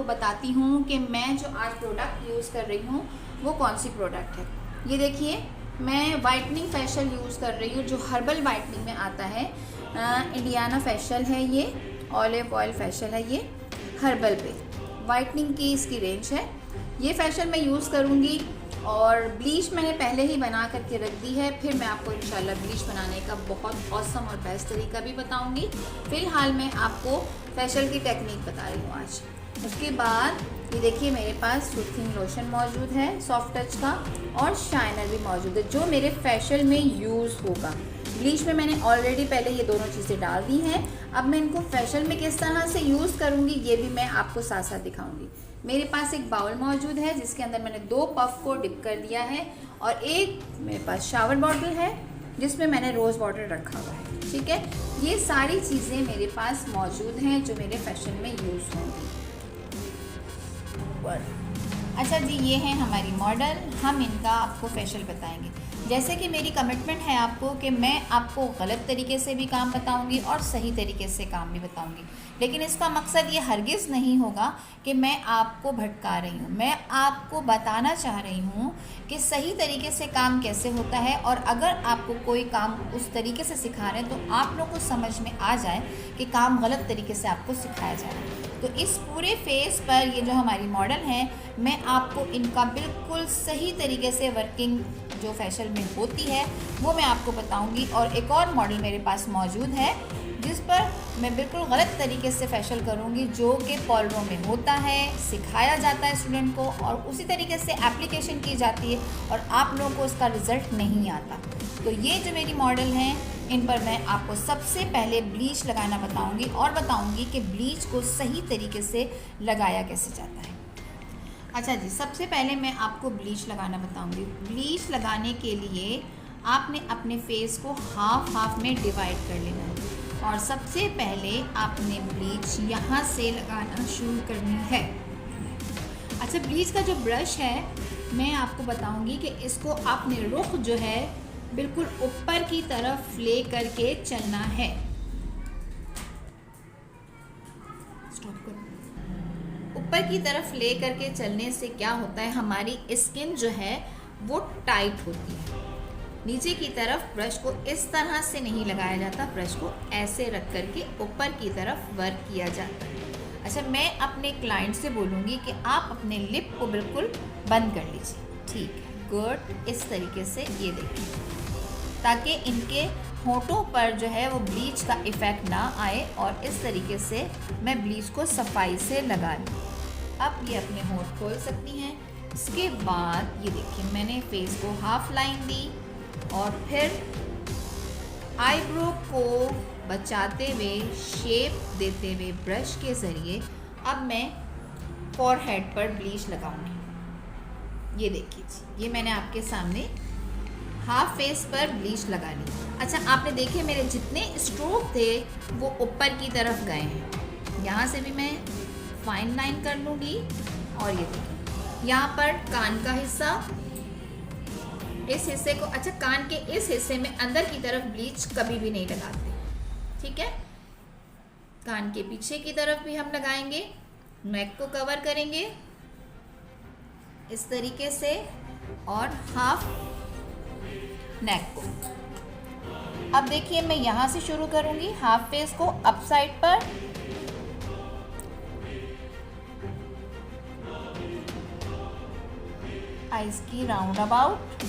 बताती हूँ कि मैं जो आज प्रोडक्ट यूज़ कर रही हूँ वो कौन सी प्रोडक्ट है। ये देखिए, मैं वाइटनिंग फेशियल यूज़ कर रही हूँ जो हर्बल वाइटनिंग में आता है। इंडियाना फेशियल है, ये ऑलिव ऑयल फेशियल है, ये हर्बल पे वाइटनिंग की इसकी रेंज है। ये फेशियल मैं यूज़ करूँगी और ब्लीच मैंने पहले ही बना करके रख दी है। फिर मैं आपको इंशाल्लाह ब्लीच बनाने का बहुत ऑसम और बेस्ट तरीका भी बताऊंगी। फ़िलहाल मैं आपको फेशियल की टेक्निक बता रही हूँ आज। उसके बाद ये देखिए, मेरे पास सूथिंग लोशन मौजूद है सॉफ्ट टच का, और शाइनर भी मौजूद है जो मेरे फेशियल में यूज़ होगा। ब्लीच में मैंने ऑलरेडी पहले ये दोनों चीज़ें डाल दी हैं। अब मैं इनको फेशियल में किस तरह से यूज़ करूँगी ये भी मैं आपको साथ साथ दिखाऊंगी। मेरे पास एक बाउल मौजूद है जिसके अंदर मैंने 2 पफ को डिप कर दिया है, और एक मेरे पास शावर बॉटल है जिसमें मैंने रोज़ वाटर रखा हुआ है। ठीक है, ये सारी चीज़ें मेरे पास मौजूद हैं जो मेरे फेशियल में यूज़ होंगी। अच्छा जी, ये है हमारी मॉडल। हम इनका आपको फेशियल बताएंगे। जैसे कि मेरी कमिटमेंट है आपको कि मैं आपको गलत तरीके से भी काम बताऊंगी और सही तरीके से काम भी बताऊंगी, लेकिन इसका मकसद ये हरगिज़ नहीं होगा कि मैं आपको भटका रही हूँ। मैं आपको बताना चाह रही हूँ कि सही तरीके से काम कैसे होता है, और अगर आपको कोई काम उस तरीके से सिखा रहे हैं तो आप लोग को समझ में आ जाए कि काम गलत तरीके से आपको सिखाया जा रहा है। तो इस पूरे फेस पर ये जो हमारी मॉडल है, मैं आपको इनका बिल्कुल सही तरीके से वर्किंग जो फेशियल में होती है वो मैं आपको बताऊंगी। और एक और मॉडल मेरे पास मौजूद है जिस पर मैं बिल्कुल गलत तरीके से फेशियल करूंगी, जो कि पार्लरों में होता है, सिखाया जाता है स्टूडेंट को, और उसी तरीके से एप्लीकेशन की जाती है और आप लोगों को उसका रिज़ल्ट नहीं आता। तो ये जो मेरी मॉडल हैं, इन पर मैं आपको सबसे पहले ब्लीच लगाना बताऊंगी और बताऊंगी कि ब्लीच को सही तरीके से लगाया कैसे जाता है। अच्छा जी, सबसे पहले मैं आपको ब्लीच लगाना बताऊंगी। ब्लीच लगाने के लिए आपने अपने फेस को हाफ में डिवाइड कर लेना है, और सबसे पहले आपने ब्लीच यहाँ से लगाना शुरू करनी है। अच्छा, ब्लीच का जो ब्रश है मैं आपको बताऊंगी कि इसको आपने रुख जो है बिल्कुल ऊपर की तरफ ले करके चलना है। स्टॉप करो। ऊपर की तरफ ले करके चलने से क्या होता है, हमारी स्किन जो है वो टाइट होती है। नीचे की तरफ ब्रश को इस तरह से नहीं लगाया जाता, ब्रश को ऐसे रख करके ऊपर की तरफ वर्क किया जाता है। अच्छा, मैं अपने क्लाइंट से बोलूँगी कि आप अपने लिप को बिल्कुल बंद कर लीजिए। ठीक है, गुड। इस तरीके से ये देखिए, ताकि इनके होठों पर जो है वो ब्लीच का इफ़ेक्ट ना आए, और इस तरीके से मैं ब्लीच को सफाई से लगा लूँ। अब ये अपने होठ खोल सकती हैं। इसके बाद ये देखिए, मैंने फेस को हाफ लाइन दी और फिर आईब्रो को बचाते हुए, शेप देते हुए ब्रश के ज़रिए अब मैं फॉरहेड पर ब्लीच लगाऊंगी। ये देखिए, ये मैंने आपके सामने हाफ फेस पर ब्लीच लगा ली। अच्छा, आपने देखे मेरे जितने स्ट्रोक थे वो ऊपर की तरफ गए हैं। यहाँ से भी मैं फाइन लाइन कर लूँगी, और ये देखिए यहाँ पर कान का हिस्सा, इस हिस्से को, अच्छा कान के इस हिस्से में अंदर की तरफ ब्लीच कभी भी नहीं लगाते। ठीक है, कान के पीछे की तरफ भी हम लगाएंगे, नेक को कवर करेंगे इस तरीके से, और हाफ नेक को। अब देखिए, मैं यहाँ से शुरू करूंगी हाफ फेस को अप साइड पर, आईज की राउंड अबाउट,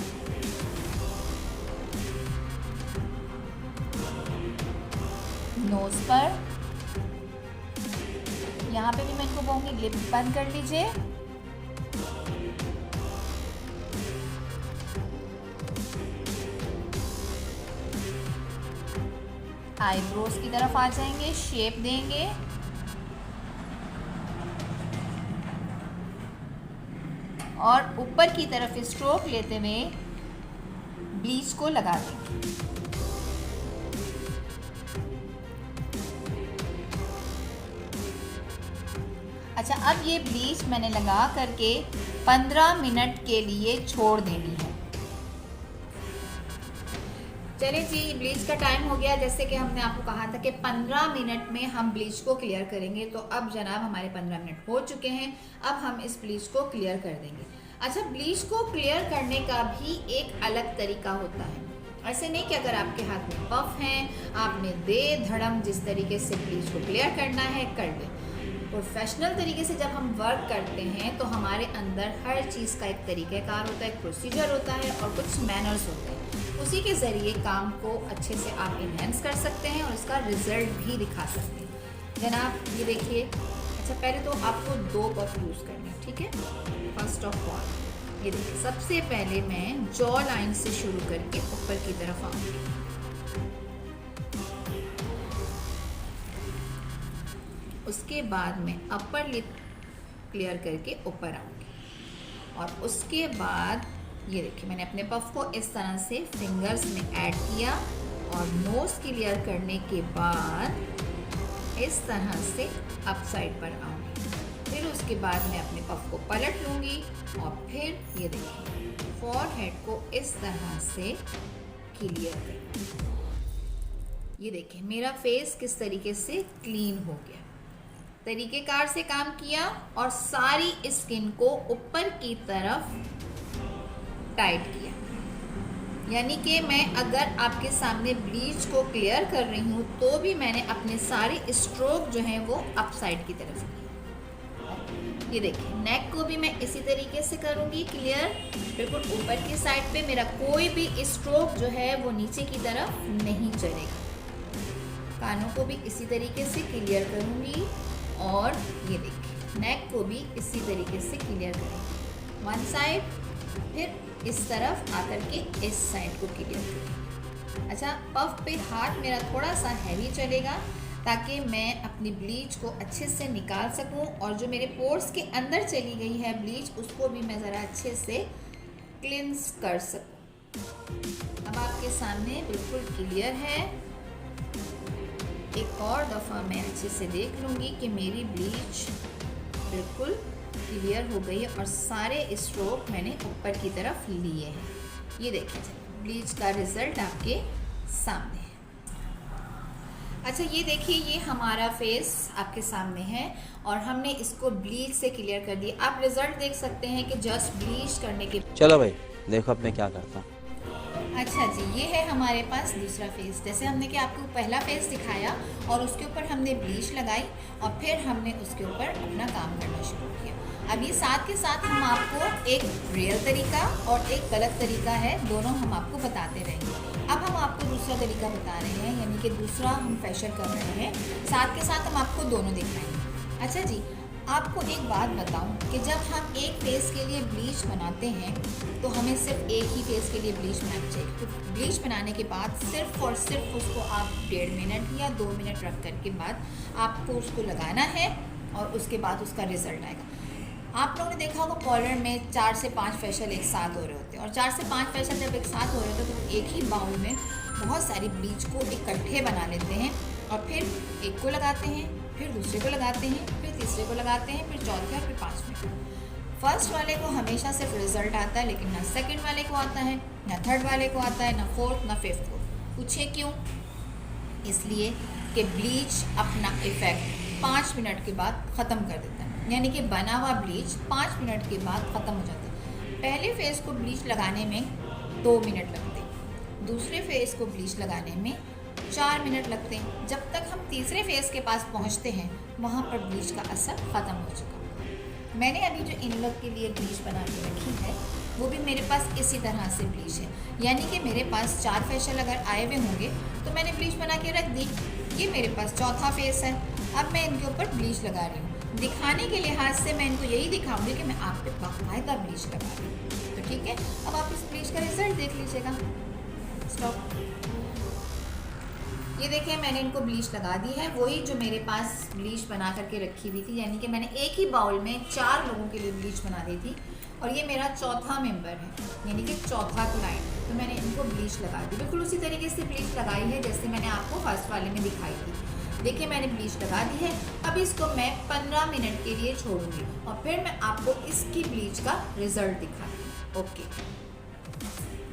नोज पर, यहाँ पे भी मैं इनको कहूँगी लिप बंद कर लीजिए, आईब्रोज की तरफ आ जाएंगे, शेप देंगे, और ऊपर की तरफ स्ट्रोक लेते हुए ब्लीच को लगा देंगे। अच्छा, अब ये ब्लीच मैंने लगा करके 15 मिनट के लिए छोड़ देनी है। चलिए जी, ब्लीच का टाइम हो गया। जैसे कि हमने आपको कहा था कि 15 मिनट में हम ब्लीच को क्लियर करेंगे, तो अब जनाब हमारे 15 मिनट हो चुके हैं। अब हम इस ब्लीच को क्लियर कर देंगे। अच्छा, ब्लीच को क्लियर करने का भी एक अलग तरीका होता है। ऐसे नहीं कि अगर आपके हाथ में पफ हैं, आपने दे धड़म जिस तरीके से ब्लीच को क्लियर करना है कर दें। प्रोफेशनल तरीके से जब हम वर्क करते हैं तो हमारे अंदर हर चीज़ का एक तरीक़ाकार होता है, एक प्रोसीजर होता है और कुछ मैनर्स होते हैं। उसी के ज़रिए काम को अच्छे से आप इन्हेंस कर सकते हैं और इसका रिज़ल्ट भी दिखा सकते हैं। जनाब ये देखिए, अच्छा पहले तो आपको 2 पफ यूज़ करने हैं, ठीक है। फर्स्ट ऑफ ऑल ये देखिए, सबसे पहले मैं जॉ लाइन से शुरू करके ऊपर की तरफ आऊँगी। उसके बाद मैं अपर लिप क्लियर करके ऊपर आऊँगी और उसके बाद ये देखिए मैंने अपने पफ को इस तरह से फिंगर्स में ऐड किया और नोज़ क्लियर करने के बाद इस तरह से अप साइड पर आऊँगी। फिर उसके बाद मैं अपने पफ को पलट लूँगी और फिर ये देखिए फॉरहेड को इस तरह से क्लियर करूँगी। ये देखिए मेरा फेस किस तरीके से क्लीन हो गया। तरीक़ेकार से काम किया और सारी स्किन को ऊपर की तरफ टाइट किया। यानी कि मैं अगर आपके सामने ब्लीच को क्लियर कर रही हूँ तो भी मैंने अपने सारे स्ट्रोक जो हैं वो अप साइड की तरफ किए। ये देखिए नेक को भी मैं इसी तरीके से करूँगी क्लियर, बिल्कुल ऊपर की साइड पे मेरा कोई भी स्ट्रोक जो है वो नीचे की तरफ नहीं चलेगा। कानों को भी इसी तरीके से क्लियर करूँगी और ये देखिए नेक को भी इसी तरीके से क्लियर करेंगे। वन साइड, फिर इस तरफ आकर के इस साइड को क्लियर करेंगे। अच्छा, पफ पे हाथ मेरा थोड़ा सा हैवी चलेगा ताकि मैं अपनी ब्लीच को अच्छे से निकाल सकूं और जो मेरे पोर्स के अंदर चली गई है ब्लीच उसको भी मैं ज़रा अच्छे से क्लिंस कर सकूं। अब आपके सामने बिल्कुल क्लियर है। एक और दफ़ा मैं अच्छे से देख लूँगी कि मेरी ब्लीच बिल्कुल क्लियर हो गई है और सारे स्ट्रोक मैंने ऊपर की तरफ लिए हैं। ये देखिए ब्लीच का रिज़ल्ट आपके सामने है। अच्छा ये देखिए, ये हमारा फेस आपके सामने है और हमने इसको ब्लीच से क्लियर कर दिया। आप रिज़ल्ट देख सकते हैं कि जस्ट ब्लीच करने के चलो भाई देखो अब मैं क्या करता। अच्छा जी, ये है हमारे पास दूसरा फेस। जैसे हमने कि आपको पहला फेस दिखाया और उसके ऊपर हमने ब्लीच लगाई और फिर हमने उसके ऊपर अपना काम करना शुरू किया। अभी साथ के साथ हम आपको एक रियल तरीका और एक गलत तरीका है, दोनों हम आपको बताते रहेंगे। अब हम आपको दूसरा तरीका बता रहे हैं, यानी कि दूसरा हम फेशियल कर रहे हैं, साथ के साथ हम आपको दोनों दिखाएंगे। अच्छा जी, आपको एक बात बताऊं कि जब हम एक फेस के लिए ब्लीच बनाते हैं तो हमें सिर्फ एक ही फेस के लिए ब्लीच बनानी चाहिए। तो ब्लीच बनाने के बाद सिर्फ और सिर्फ उसको आप 1.5 मिनट या 2 मिनट रख कर के बाद आपको उसको लगाना है और उसके बाद उसका रिज़ल्ट आएगा। आप लोगों ने देखा होगा पार्लर में 4 से 5 फेशियल एक साथ हो रहे होते हैं और 4 से 5 फेशियल जब एक साथ हो रहे होते हैं तो एक ही बाउल में बहुत सारी ब्लीच को इकट्ठे बना लेते हैं और फिर एक को लगाते हैं, फिर दूसरे को लगाते हैं, फिर तीसरे को लगाते हैं, फिर चौथे और फिर 5वें। फर्स्ट वाले को हमेशा सिर्फ रिजल्ट आता है, लेकिन ना सेकंड वाले को आता है, ना थर्ड वाले को आता है, ना फोर्थ ना फिफ्थ को। पूछे क्यों? इसलिए कि ब्लीच अपना इफ़ेक्ट 5 मिनट के बाद ख़त्म कर देता है, यानी कि बना हुआ ब्लीच 5 मिनट के बाद ख़त्म हो जाता है। पहले फेस को ब्लीच लगाने में 2 मिनट लगते हैं, दूसरे फेस को ब्लीच लगाने में 4 मिनट लगते हैं। जब तक हम तीसरे फेस के पास पहुंचते हैं वहाँ पर ब्लीच का असर ख़त्म हो चुका। मैंने अभी जो इन लोग के लिए ब्लीच बना के रखी है वो भी मेरे पास इसी तरह से ब्लीच है, यानी कि मेरे पास 4 फेशियल अगर आए हुए होंगे तो मैंने ब्लीच बना के रख दी। ये मेरे पास चौथा फेस है, अब मैं इनके ऊपर ब्लीच लगा रही हूँ। दिखाने के लिहाज से मैं इनको यही दिखाऊंगी कि मैं आप पे बाकायदा ब्लीच लगा रही हूँ। तो ठीक है, अब आप इस ब्लीच का रिजल्ट देख लीजिएगा। स्टॉप। ये देखिए मैंने इनको ब्लीच लगा दी है, वही जो मेरे पास ब्लीच बना करके रखी हुई थी, यानी कि मैंने एक ही बाउल में 4 लोगों के लिए ब्लीच बना दी थी और ये मेरा चौथा मेंबर है, यानी कि चौथा क्लाइंट। तो मैंने इनको ब्लीच लगा दी, बिल्कुल उसी तरीके से ब्लीच लगाई है जैसे मैंने आपको फर्स्ट वाले में दिखाई थी। देखिए मैंने ब्लीच लगा दी है। अब इसको मैं 15 मिनट के लिए छोड़ूंगी और फिर मैं आपको इसकी ब्लीच का रिजल्ट दिखाऊंगी। ओके।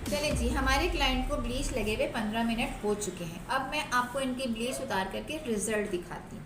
चले जी, हमारे क्लाइंट को ब्लीच लगे हुए 15 मिनट हो चुके हैं। अब मैं आपको इनकी ब्लीच उतार करके रिजल्ट दिखाती हूँ।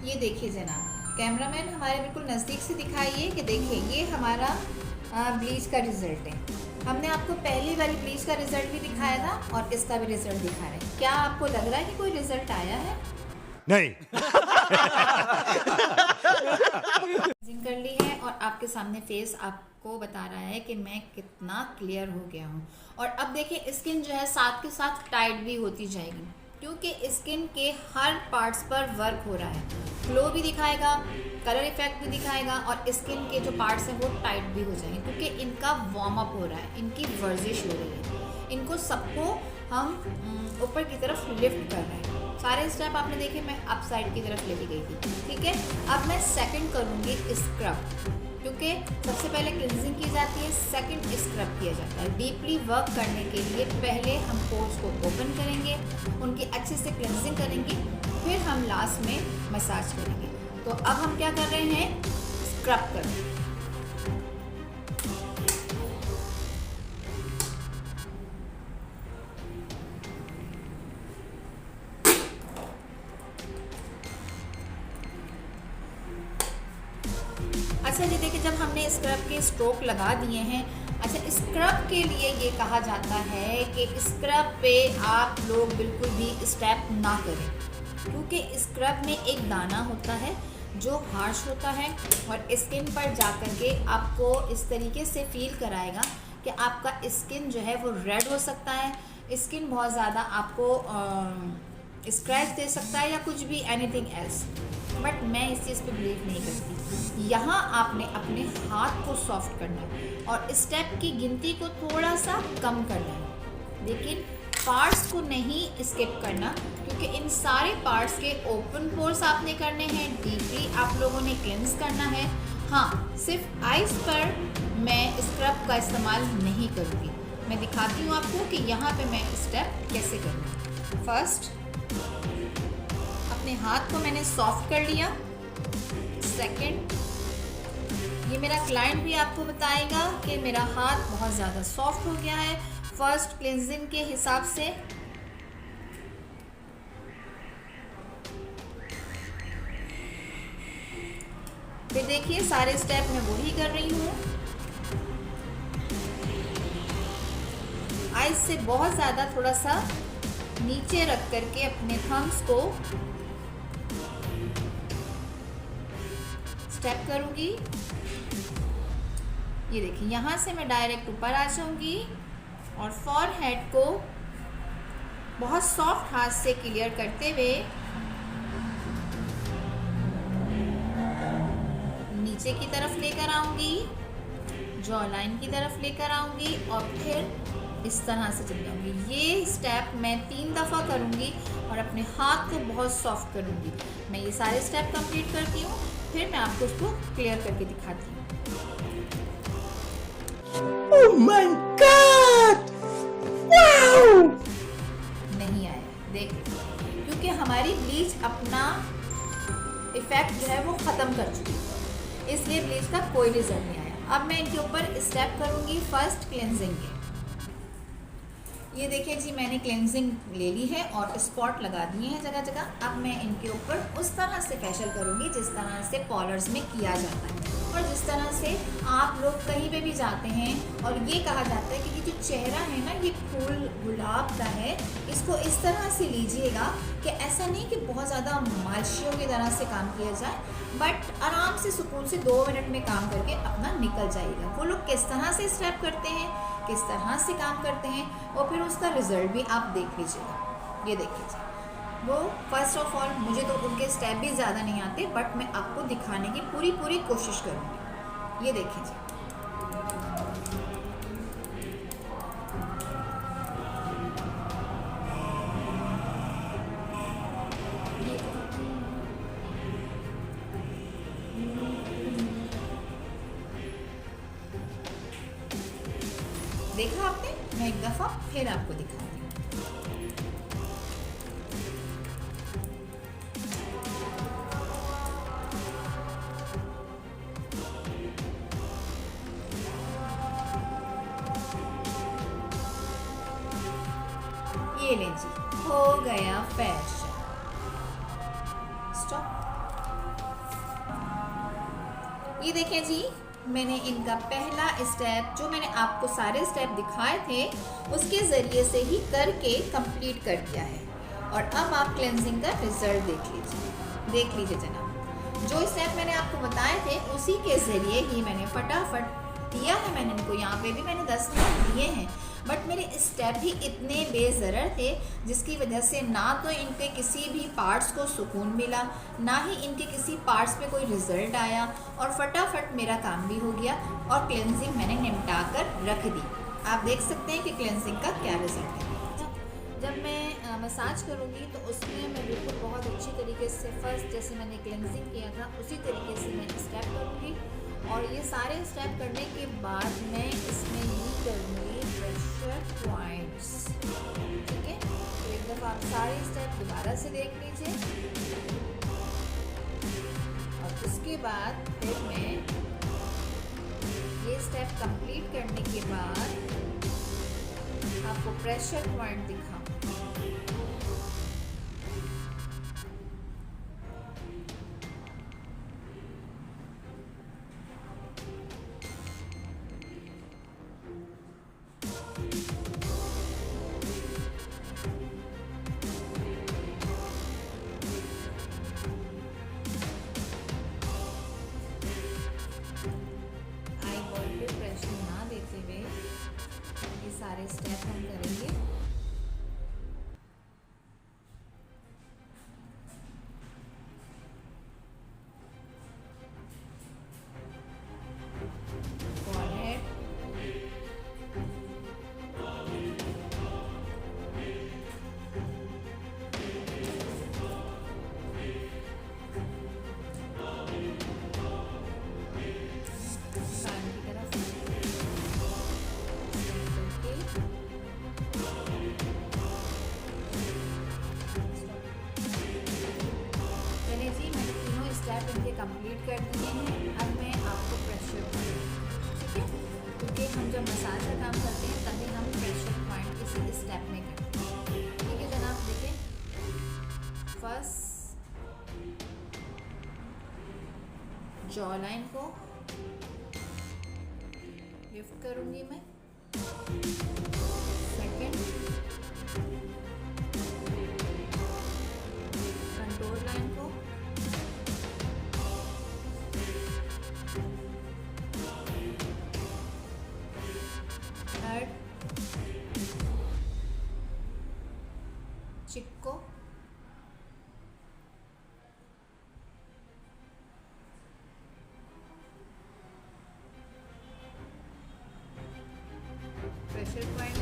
ये देखिए जनाब, कैमरामैन हमारे बिल्कुल नज़दीक से दिखाइए कि देखिए ये हमारा ब्लीच का रिज़ल्ट है। हमने आपको पहली वाली ब्लीच का रिज़ल्ट भी दिखाया था और इसका भी रिज़ल्ट दिखा रहे हैं। क्या आपको लग रहा है कि कोई रिज़ल्ट आया है? नहीं। जिंक कर ली है और आपके सामने फेस आपको बता रहा है कि मैं कितना क्लियर हो गया हूँ। और अब देखिए स्किन जो है साथ के साथ टाइट भी होती जाएगी, क्योंकि स्किन के हर पार्ट्स पर वर्क हो रहा है। ग्लो भी दिखाएगा, कलर इफेक्ट भी दिखाएगा और स्किन के जो पार्ट्स हैं वो टाइट भी हो जाएंगे, क्योंकि इनका वार्म अप हो रहा है, इनकी वर्जिश हो रही है। इनको सबको हम ऊपर की तरफ लिफ्ट कर रहे हैं। सारे स्टेप आपने देखे, मैं अप साइड की तरफ लेके गई थी। ठीक है, अब मैं सेकंड करूँगी स्क्रब, क्योंकि सबसे पहले क्लिनजिंग की जाती है, सेकंड स्क्रब किया जाता है। डीपली वर्क करने के लिए पहले हम पोर्स को ओपन करेंगे, उनकी अच्छे से क्लिनजिंग करेंगे, फिर हम लास्ट में मसाज करेंगे। तो अब हम क्या कर रहे हैं, स्क्रब कर रहे हैं। अच्छा जी, देखिए जब हमने स्क्रब के स्ट्रोक लगा दिए हैं, अच्छा स्क्रब के लिए ये कहा जाता है कि स्क्रब पे आप लोग बिल्कुल भी स्टेप ना करें, क्योंकि स्क्रब में एक दाना होता है जो हार्श होता है और स्किन पर जा कर के आपको इस तरीके से फील कराएगा कि आपका स्किन जो है वो रेड हो सकता है, स्किन बहुत ज़्यादा आपको स्क्रैच दे सकता है या कुछ भी एनीथिंग एल्स। बट मैं इस चीज़ पे बिलीव नहीं करती। यहाँ आपने अपने हाथ को सॉफ्ट करना है और स्टेप की गिनती को थोड़ा सा कम करना है, लेकिन पार्ट्स को नहीं स्किप करना, क्योंकि इन सारे पार्ट्स के ओपन पोर्स आपने करने हैं, डीपली आप लोगों ने क्लेंस करना है। हाँ, सिर्फ आइज पर मैं स्क्रब का इस्तेमाल नहीं करूँगी। मैं दिखाती हूँ आपको कि यहाँ पे मैं स्टेप कैसे करूँगी। फर्स्ट अपने हाथ को मैंने सॉफ्ट कर लिया। सेकंड, ये मेरा क्लाइंट भी आपको बताएगा कि मेरा हाथ बहुत ज़्यादा सॉफ्ट हो गया है फर्स्ट क्लिनजिंग के हिसाब से। फिर देखिए सारे स्टेप मैं वही कर रही हूँ। आइज से बहुत ज़्यादा थोड़ा सा नीचे रख करके अपने थम्स को स्टेप करूँगी। ये देखिए यहाँ से मैं डायरेक्ट ऊपर आ जाऊँगी और फॉरहेड को बहुत सॉफ्ट हाथ से क्लियर करते हुए नीचे की तरफ लेकर आऊँगी, जॉ लाइन की तरफ लेकर आऊँगी और फिर इस तरह से चल जाऊँगी। ये स्टेप मैं 3 दफ़ा करूँगी और अपने हाथ को बहुत सॉफ्ट करूँगी। मैं ये सारे स्टेप कंप्लीट करती हूँ, फिर मैं आपको उसको क्लियर करके दिखाती हूँ। Oh my God! Wow! नहीं आया, देख लीजिए, क्योंकि हमारी ब्लीच अपना इफेक्ट जो है वो ख़त्म कर चुकी है, इसलिए ब्लीच का कोई रिजल्ट नहीं आया। अब मैं इनके ऊपर स्टेप करूँगी फर्स्ट क्लेंजिंग के। ये देखिए जी, मैंने क्लेंजिंग ले ली है और स्पॉट लगा दिए हैं जगह जगह। अब मैं इनके ऊपर उस तरह से फेशियल करूँगी जिस तरह से पार्लर्स में किया जाता है। और जिस तरह से आप लोग कहीं पे भी जाते हैं और ये कहा जाता है कि ये जो चेहरा है ना, ये फूल गुलाब का है, इसको इस तरह से लीजिएगा कि ऐसा नहीं कि बहुत ज़्यादा मालशियों की तरह से काम किया जाए, बट आराम से सुकून से 2 मिनट में काम करके अपना निकल जाइएगा। वो लोग किस तरह से स्टेप करते हैं, किस तरह से काम करते हैं, और फिर उसका रिजल्ट भी आप देख लीजिएगा। ये देखिए, वो फर्स्ट ऑफ ऑल मुझे तो उनके स्टेप भी ज़्यादा नहीं आते, बट मैं आपको दिखाने की पूरी कोशिश करूँगी। ये देखिए जी, देखा आपने? मैं एक दफ़ा फिर आपको दिखाती हूँ। ये लें जी, हो गया फैशन। स्टॉप। ये देखें जी, मैंने इनका पहला स्टेप, जो मैंने आपको सारे स्टेप दिखाए थे उसके ज़रिए से ही करके कंप्लीट कर दिया है। और अब आप क्लेंजिंग का रिजल्ट देख लीजिए जनाब। जो स्टेप मैंने आपको बताए थे उसी के ज़रिए ही मैंने फटाफट दिया है। मैंने इनको यहाँ पे भी मैंने 10 मिनट दिए हैं, बट मेरे स्टेप ही इतने बेज़रर थे जिसकी वजह से ना तो इनके किसी भी पार्ट्स को सुकून मिला, ना ही इनके किसी पार्ट्स पे कोई रिज़ल्ट आया, और फटाफट मेरा काम भी हो गया और क्लेंजिंग मैंने निपटा कर रख दी। आप देख सकते हैं कि क्लेंजिंग का क्या रिज़ल्ट है। जब मैं मसाज करूँगी तो उसमें मैं बिल्कुल बहुत अच्छी तरीके से फर्स्ट जैसे मैंने क्लेंजिंग किया था उसी तरीके से मैं स्टेप करूँगी, और ये सारे स्टेप करने के बाद मैं इसमें यूज करूँगी प्रेशर पॉइंट्स। ठीक है, तो एक दफ़ा आप सारे स्टेप दोबारा से देख लीजिए, और उसके बाद फिर मैं ये स्टेप कंप्लीट करने के बाद आपको प्रेशर पॉइंट दिखाऊँ। सारे स्टेप हम करेंगे। फॉरहेड, कान की तरफ, कंप्लीट कर दिए हैं। अब मैं आपको प्रेशर पॉइंट, ठीक है, क्योंकि हम जब मसाज का काम करते हैं तभी हम प्रेशर पॉइंट इसी स्टेप में करते हैं। ठीक है जनाब, देखें फर्स्ट जॉ लाइन को लिफ्ट करूंगी मैं, सेकंड कंटूर लाइन को, थर्ड चिक को, प्रेशर पॉइंट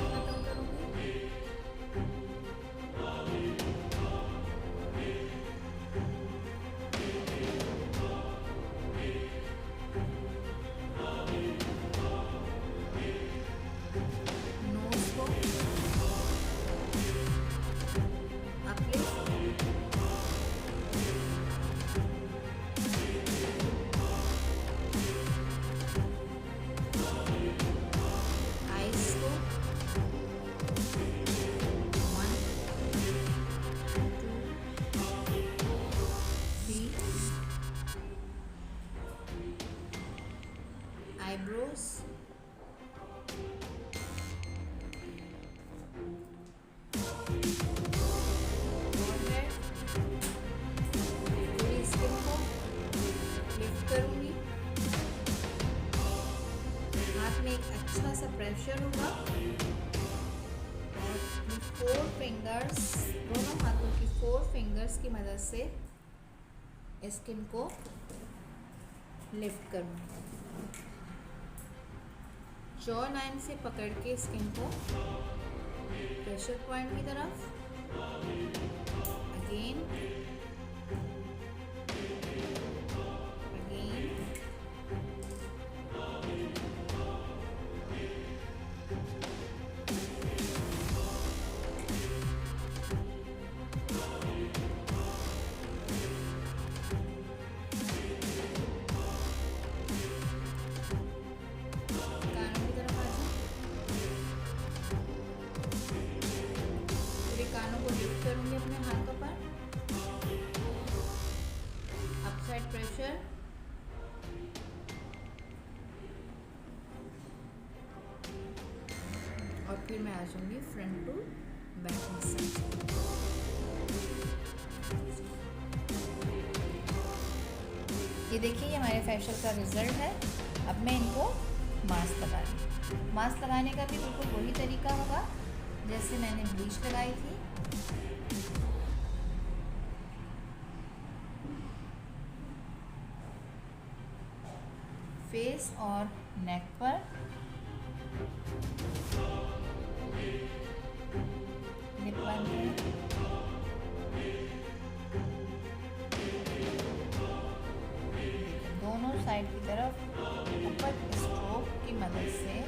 आईब्रोज, पूरी स्किन को लिफ्ट करूंगी। हाथ में एक अच्छा सा प्रेशर होगा और 4 फिंगर्स, दोनों हाथों की 4 फिंगर्स की मदद से स्किन को लिफ्ट करूंगी। जॉ लाइन से पकड़ के स्किन को प्रेशर पॉइंट की तरफ, अगेन अगेन, कानों को लिफ्ट करूंगी अपने हाथों पर, अपसाइड प्रेशर, और फिर मैं आ जाऊंगी फ्रंट टू बैक साइड। ये देखिए, ये हमारे फेशियल का रिजल्ट है। अब मैं इनको मास्क लगा रही हूँ। मास्क लगाने का भी बिल्कुल वही तरीका होगा जैसे मैंने ब्लीच लगाई थी। फेस और नेक पर, लिप लाइन पे, दोनों साइड की तरफ ऊपर स्ट्रोक की मदद से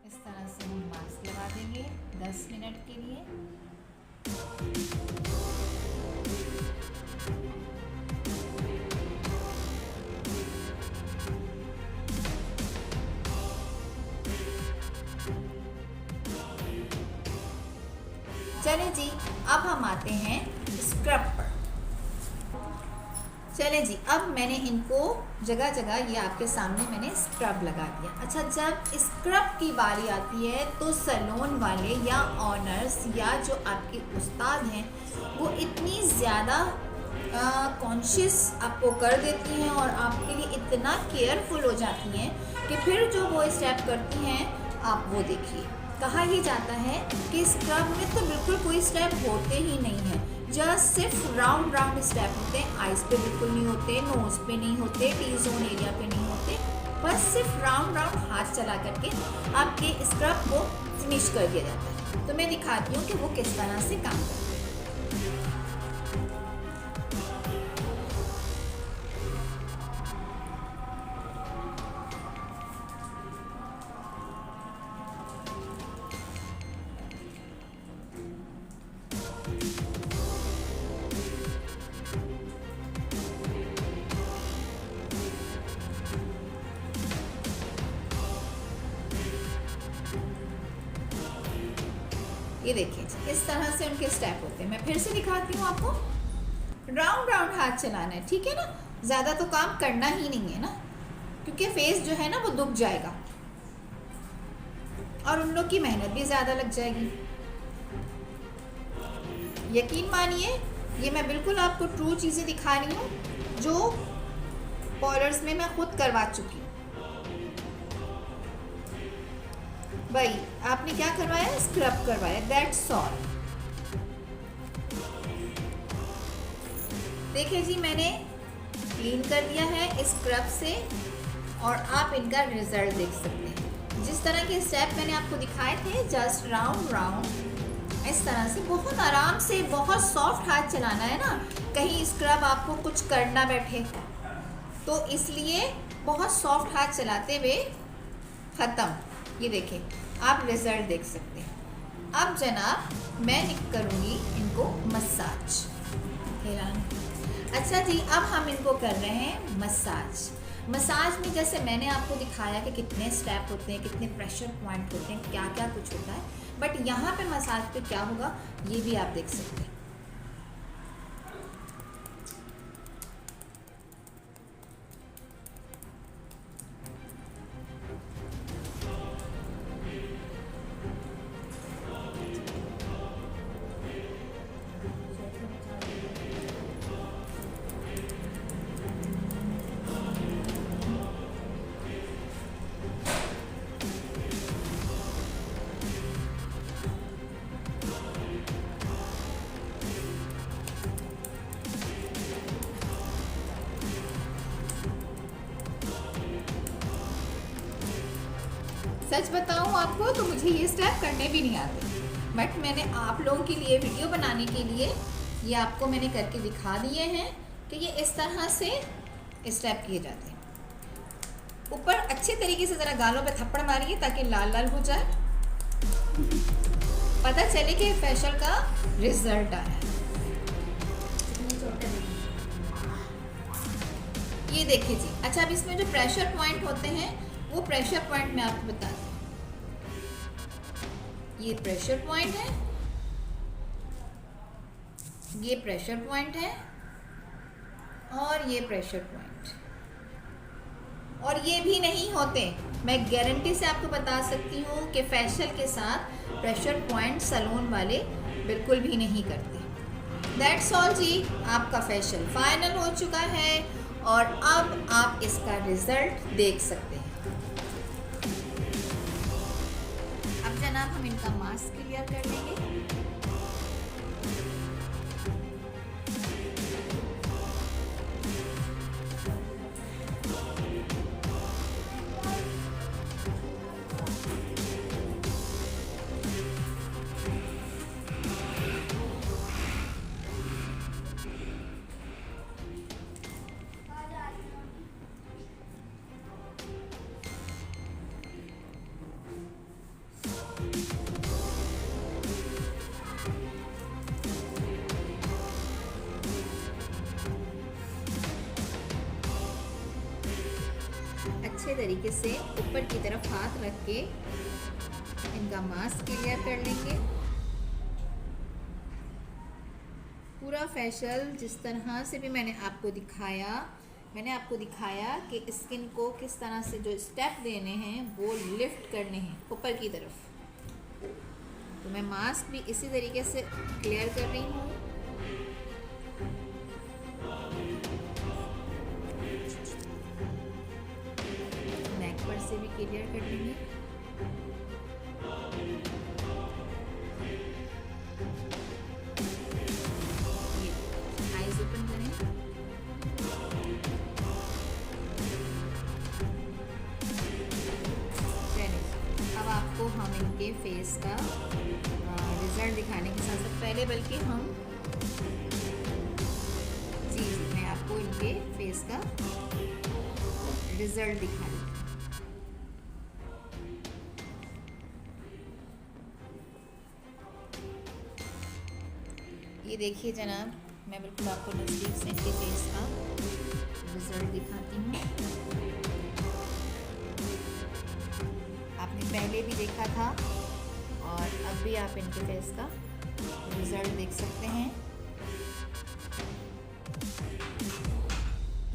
इस तरह से हम मास्क लगा देंगे 10 मिनट के लिए। चलें जी, अब हम आते हैं स्क्रब पर। चलें जी, अब मैंने इनको जगह जगह ये आपके सामने मैंने स्क्रब लगा दिया। अच्छा, जब स्क्रब की बारी आती है तो सैलून वाले या ऑनर्स या जो आपके उस्ताद हैं वो इतनी ज़्यादा कॉन्शियस आपको कर देती हैं और आपके लिए इतना केयरफुल हो जाती हैं कि फिर जो वो स्टेप करती हैं आप वो देखिए। कहा ही जाता है कि स्क्रब में तो बिल्कुल कोई स्टेप होते ही नहीं हैं, जस्ट सिर्फ राउंड राउंड स्टेप होते हैं। आइज पे बिल्कुल नहीं होते, नोज पे नहीं होते, टी जोन एरिया पे नहीं होते, बस सिर्फ राउंड राउंड हाथ चला करके आपके स्क्रब को फिनिश कर दिया जाता है। तो मैं दिखाती हूँ कि वो किस तरह से काम करते हैं। ये देखिए इस तरह से उनके स्टेप होते हैं। मैं फिर से दिखाती हूँ आपको। राउंड राउंड हाथ चलाना है, ठीक है ना, ज़्यादा तो काम करना ही नहीं है ना, क्योंकि फेस जो है ना वो दुख जाएगा और उन लोग की मेहनत भी ज़्यादा लग जाएगी। यकीन मानिए, ये मैं बिल्कुल आपको ट्रू चीज़ें दिखा रही हूँ जो पार्लर्स में मैं खुद करवा चुकी हूँ। भाई आपने क्या करवाया, स्क्रब करवाया, दैट्स ऑल। देखिए जी, मैंने क्लीन कर दिया है स्क्रब से और आप इनका रिजल्ट देख सकते हैं। जिस तरह के स्टेप मैंने आपको दिखाए थे, जस्ट राउंड राउंड इस तरह से बहुत आराम से, बहुत सॉफ्ट हाथ चलाना है ना, कहीं स्क्रब आपको कुछ करना बैठे, तो इसलिए बहुत सॉफ्ट हाथ चलाते हुए ख़त्म। ये देखिए, आप रिजल्ट देख सकते हैं। अब जनाब मैं करूँगी इनको मसाज। अच्छा जी, अब हम इनको कर रहे हैं मसाज। मसाज में जैसे मैंने आपको दिखाया कि कितने स्टेप होते हैं, कितने प्रेशर पॉइंट होते हैं, क्या क्या कुछ होता है, बट यहाँ पे मसाज पे क्या होगा ये भी आप देख सकते हैं। सच बताऊं आपको तो मुझे ये स्टेप करने भी नहीं आते, बट मैंने आप लोगों के लिए वीडियो बनाने के लिए ये आपको मैंने करके दिखा दिए हैं कि ये इस तरह से स्टेप किए जाते हैं। ऊपर अच्छे तरीके से ज़रा गालों पे थप्पड़ मारिए ताकि लाल लाल हो जाए, पता चले कि फेशियल का रिजल्ट आया है। ये देखिए जी। अच्छा, अब इसमें जो प्रेशर पॉइंट होते हैं वो प्रेशर पॉइंट मैं आपको बता दूं। ये प्रेशर पॉइंट है, ये प्रेशर पॉइंट है, और ये प्रेशर पॉइंट, और ये भी नहीं होते। मैं गारंटी से आपको बता सकती हूँ कि फेशियल के साथ प्रेशर पॉइंट सैलून वाले बिल्कुल भी नहीं करते। दैट्स ऑल जी, आपका फेशियल फाइनल हो चुका है और अब आप इसका रिजल्ट देख सकते हैं। अब जनाब हम इनका मास्क क्लियर कर लेंगे। अच्छे तरीके से ऊपर की तरफ हाथ रख के इनका मास्क क्लियर कर लेंगे। पूरा फेशियल जिस तरह से भी मैंने आपको दिखाया कि स्किन को किस तरह से जो स्टेप देने हैं वो लिफ्ट करने हैं ऊपर की तरफ। तो मैं मास्क भी इसी तरीके से क्लियर कर रही हूँ। से भी क्लियर कर लेंगे। ये आईज ओपन करें। चलिए, अब आपको हम इनके फेस का रिजल्ट दिखाने के साथ साथ पहले बल्कि हम जी मैं आपको इनके फेस का रिजल्ट दिखा दूँ। ये देखिए जनाब, मैं बिल्कुल आपको नज़दीक से इनके फेस का रिजल्ट दिखाती हूँ। आपने पहले भी देखा था और अब भी आप इनके फेस का रिजल्ट देख सकते हैं।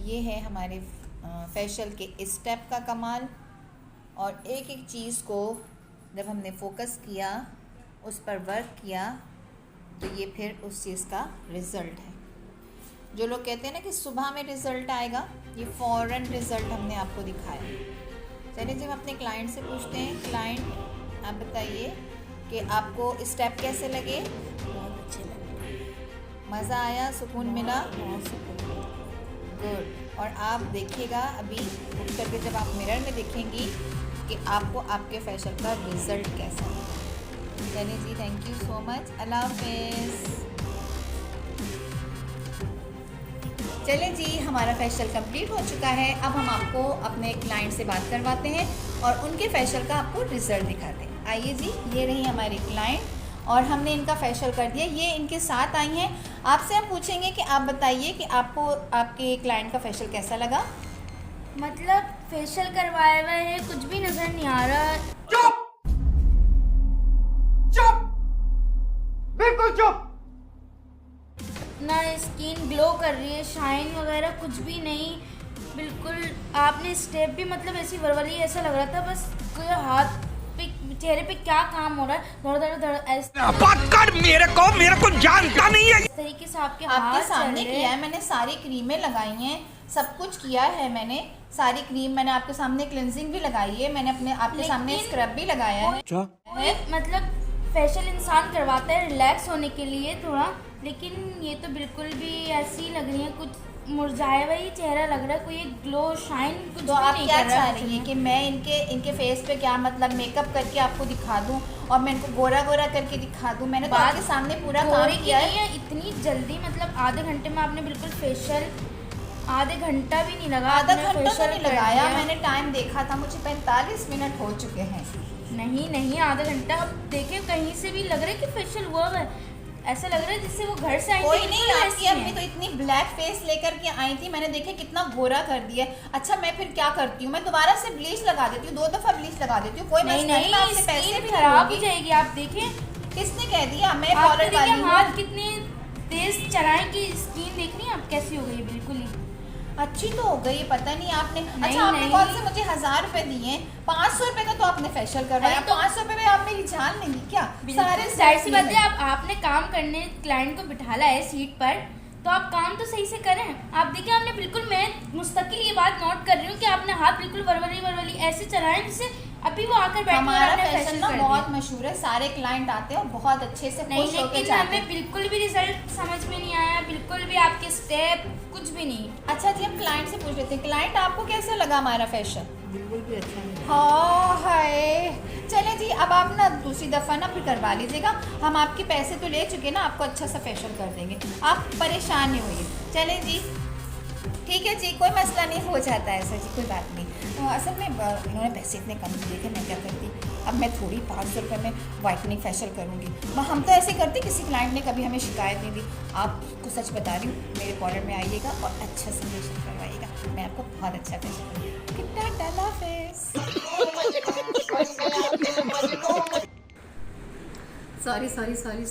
ये है हमारे फेशियल के स्टेप का कमाल, और एक एक चीज़ को जब हमने फोकस किया, उस पर वर्क किया, तो ये फिर उस चीज़ का रिज़ल्ट है। जो लोग कहते हैं ना कि सुबह में रिज़ल्ट आएगा, ये फ़ौरन रिज़ल्ट हमने आपको दिखाया। चलिए, जब अपने क्लाइंट से पूछते हैं, क्लाइंट आप बताइए कि आपको स्टेप कैसे लगे? बहुत अच्छे लगे, मज़ा आया, सुकून मिला? बहुत सुकून। गुड। और आप देखिएगा अभी उठ करके जब आप मिरर में देखेंगी कि आपको आपके फेशियल का रिज़ल्ट कैसा है। चलिए जी, थैंक यू सो मच, अल्लाह हाफिज़। चलिए जी, हमारा फेशियल कंप्लीट हो चुका है। अब हम आपको अपने क्लाइंट से बात करवाते हैं और उनके फेशियल का आपको रिजल्ट दिखाते हैं। आइए जी, ये रही हमारी क्लाइंट और हमने इनका फेशियल कर दिया। ये इनके साथ आई हैं। आपसे हम पूछेंगे कि आप बताइए कि आपको आपके क्लाइंट का फेशियल कैसा लगा। मतलब फेशियल करवाया हुआ है, कुछ भी नजर नहीं आ रहा। चुप चुप बिल्कुल चुप। ना स्किन ग्लो कर रही है, शाइन वगैरह कुछ भी नहीं। बिल्कुल आपने स्टेप भी मतलब ऐसी वर्बली ऐसा लग रहा था बस कोई हाथ पे चेहरे पे क्या काम हो रहा है, धड़ धड़ धड़ ऐसे बात कर, मेरे को जानता नहीं है। इस तरीके से आपके आपके हाथ सामने चल रहे किया हैं। है मैंने, सारी क्रीमें लगाई हैं, सब कुछ किया है मैंने, सारी क्रीम मैंने आपके सामने, क्लिनजिंग भी लगाई है मैंने, अपने आपके सामने लेकिन- स्क्रब भी लगाया है। कोई मतलब फेशियल इंसान करवाता है रिलैक्स होने के लिए थोड़ा, लेकिन ये तो बिल्कुल भी ऐसी लग रही है, कुछ मुरझाया हुआ ही चेहरा लग रहा है, कोई एक ग्लो शाइन कुछ तो भी आप नहीं क्या कर रहा चाह है रही हैं कि मैं इनके फेस पे क्या मतलब मेकअप करके आपको दिखा दूं और मैं इनको गोरा गोरा करके दिखा दूं? मैंने तो बात आपके सामने पूरा गोरे काम की किया नहीं है। है इतनी जल्दी, मतलब आधे घंटे में आपने बिल्कुल फेशियल, आधे घंटा भी नहीं लगा, आधा आपने घंटा तो facial नहीं कर लगाया, दिया। मैंने टाइम देखा था, मुझे 45 मिनट हो चुके हैं। नहीं नहीं आधा घंटा, अब देखे कहीं से भी लग रहा है कि फेशियल हुआ है, ऐसा लग रहा है जिससे वो घर से आई कोई थी, नहीं, बिल्कुल आपकी ऐसी अम्मी है। तो इतनी ब्लैक फेस लेकर के आई थी, मैंने देखे कितना गोरा कर दिया। अच्छा मैं फिर क्या करती हूँ, मैं दोबारा से ब्लीच लगा देती हूँ, 2 दफा ब्लीच लगा देती हूँ, कोई नहीं मसला नहीं, मैं नहीं आपसे पैसे स्किन भी खराब हो लूंगी। जाएगी। आप देखें, किसने कह दिया? मैं आप फॉरवर्ड वाली देखिए हूँ। हाथ कितने तेज चलाएं कि स्किन देख रही हैं आप कैसी हो गई है, बिल्कुल ही अच्छी तो हो गई, पता नहीं आपने। नहीं, अच्छा आपने नहीं। कौन से मुझे 1000 रुपए दिए, 500 रुपए का तो आपने फेशियल करवाया, अरे तो- 500 रुपए में आप मेरी जान लेंगी क्या? सारे जाहिर सी बात है, आपने काम करने क्लाइंट को बिठाला है सीट पर, तो आप काम तो सही से करें। आप देखिए आपने बिल्कुल, मैं मुस्तकिल ये बात नोट कर रही हूँ कि आपने हाथ बिल्कुल वरवली ऐसे चलाएं जिससे अभी वो आकर बैठे हमारा आपने फैशन फेशियल ना कर बहुत दिया। मशहूर है, सारे क्लाइंट आते हैं और बहुत अच्छे से नहीं खुश होकर लेकिन जाते हमें हैं। बिल्कुल भी रिजल्ट समझ में नहीं आया, बिल्कुल भी आपके स्टेप कुछ भी नहीं। अच्छा जी, हम क्लाइंट से पूछ लेते हैं, क्लाइंट आपको कैसा लगा हमारा फैशन? बिल्कुल भी अच्छा नहीं। हाँ हाय, चलें जी, अब आप ना दूसरी दफ़ा ना फिर करवा लीजिएगा, हम आपके पैसे तो ले चुके ना, आपको अच्छा सा फेशियल कर देंगे, आप परेशान नहीं होइए। चलें जी, ठीक है जी, कोई मसला नहीं, हो जाता है ऐसा जी, कोई बात नहीं। तो असल में इन्होंने पैसे इतने कम दिए थे, मैं क्या करती, अब मैं थोड़ी 500 रुपये में वाइटनिंग फेशियल करूँगी। हम तो ऐसे करते, किसी क्लाइंट ने कभी हमें शिकायत नहीं दी। आपको सच बता रही हूँ, मेरे पार्लर में आइएगा और अच्छा से फेशियल करवाइएगा, मैं आपको बहुत अच्छा फेशियल करूँगी। कितना डाला फेस।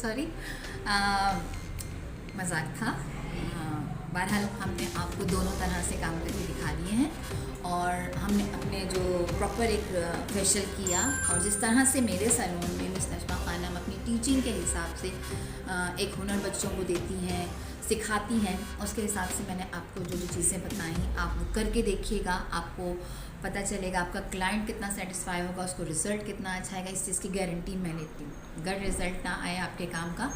सॉरी मजाक था। बहरहाल हमने आपको दोनों तरह से काम करके दिखा दिए हैं और हमने अपने जो प्रॉपर एक फेशियल किया, और जिस तरह से मेरे सैलून में मिस नजमा खानम अपनी टीचिंग के हिसाब से एक हुनर बच्चों को देती हैं, सिखाती हैं, उसके हिसाब से मैंने आपको जो चीज़ें बताई आप वो करके देखिएगा, आपको पता चलेगा आपका क्लाइंट कितना सेटिस्फाई होगा, उसको रिज़ल्ट कितना अच्छा आएगा। इस चीज़ की गारंटी मैं लेती हूँ। अगर रिज़ल्ट ना आए आपके काम का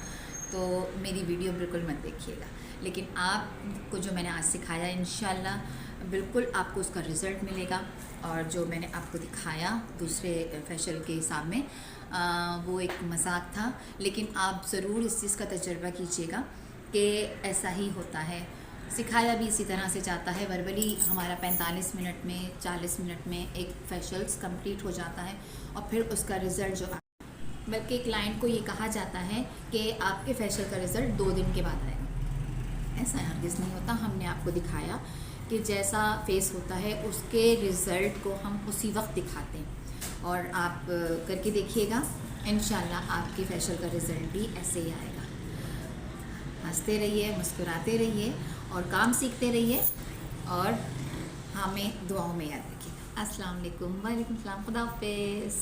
तो मेरी वीडियो बिल्कुल मत देखिएगा, लेकिन आपको जो मैंने आज सिखाया इंशाल्लाह बिल्कुल आपको उसका रिज़ल्ट मिलेगा। और जो मैंने आपको दिखाया दूसरे फेशियल के हिसाब में वो एक मजाक था, लेकिन आप ज़रूर इस चीज़ का तजर्बा कीजिएगा कि ऐसा ही होता है। सिखाया भी इसी तरह से जाता है। वर्बली हमारा 45 मिनट में 40 मिनट में एक फेशियल्स कंप्लीट हो जाता है और फिर उसका रिज़ल्ट जो, बल्कि क्लाइंट को ये कहा जाता है कि आपके फेशियल का रिज़ल्ट 2 दिन के बाद आएगा। ऐसा हरगिज़ नहीं होता। हमने आपको दिखाया कि जैसा फेस होता है उसके रिज़ल्ट को हम उसी वक्त दिखाते हैं और आप करके देखिएगा, इंशाल्लाह आपके फेशियल का रिज़ल्ट भी ऐसे ही आएगा। हंसते रहिए, मुस्कुराते रहिए और काम सीखते रहिए और हमें दुआओं में याद रखिएगा। अस्सलाम वालेकुम, वालेकुम सलाम, खुदा हाफिज़।